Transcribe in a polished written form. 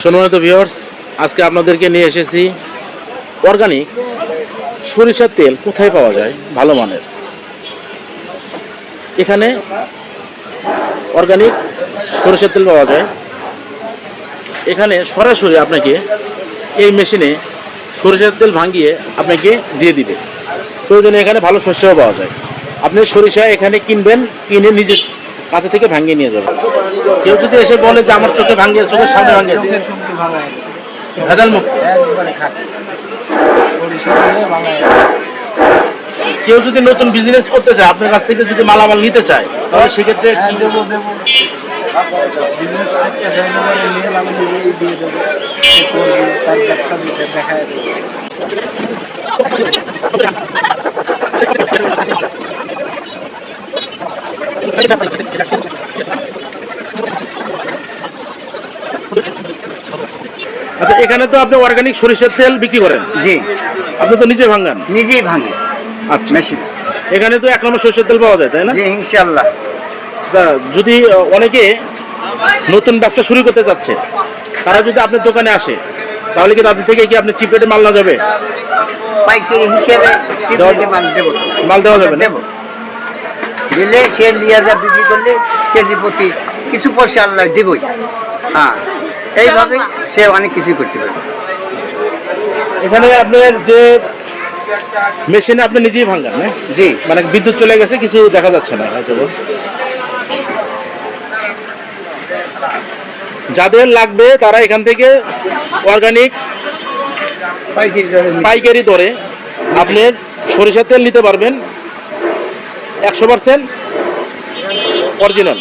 সম্মানিত ভিউয়ার্স, আজকে আপনাদেরকে নিয়ে এসেছি অর্গানিক সরিষার তেল কোথায় পাওয়া যায় ভালো মানের। এখানে অর্গানিক সরিষার তেল পাওয়া যায়। এখানে সরাসরি আপনাকে এই মেশিনে সরিষার তেল ভাঙিয়ে আপনাকে দিয়ে দিবে। প্রয়োজনে এখানে ভালো শস্যও পাওয়া যায়। আপনি সরিষা এখানে কিনবেন, কিনে নিজের কাছে থেকে ভাঙিয়ে নিয়ে যাবেন। কেউ যদি এসে বলে যে আমার চোখে ভাঙিয়ে, চোখের সামনে ভাঙিয়ে দিন, ভেজাল মুক্ত। কেউ যদি নতুন বিজনেস করতে চায়, আপনার কাছ থেকে যদি মালামাল নিতে চায়, তাহলে সেক্ষেত্রে কি দেবো? আচ্ছা, এখানে তো আপনি অর্গানিক সরিষার তেল বিক্রি করেন? জি, আপনি তো নিজে ভাঙান? নিজেই ভাঙি। আচ্ছা, মেশিন। এখানে তো 1 নম্বর সরিষার তেল পাওয়া যায়, তাই না? জি, ইনশাআল্লাহ। যদি অনেকে নতুন ব্যবসা শুরু করতে চাচ্ছে, তারা যদি আপনার দোকানে আসে, তাহলে কি তাদের থেকে কি আপনি চিপ রেটে মাল না যাবে? পাইকারি হিসেবে মাল দেবো। মাল দেওয়া যাবে? দেবো, দিলে সে লিয়াজা বিক্রি করলে কেজি প্রতি কিছু পয়সা আল্লাহ দেবই। হ্যাঁ, এইভাবে সে অনেক কিছু করতে পারে। এখানে আপনার যে মেশিনে আপনি নিজেই ভাঙান, না? জি, মানে বিদ্যুৎ চলে গেছে, কিছু দেখা যাচ্ছে না হয়তো। যাদের লাগবে তারা এখান থেকে অর্গানিক পাইকারি দরে আপনার সরিষার তেল নিতে পারবেন। 100% অরিজিনাল।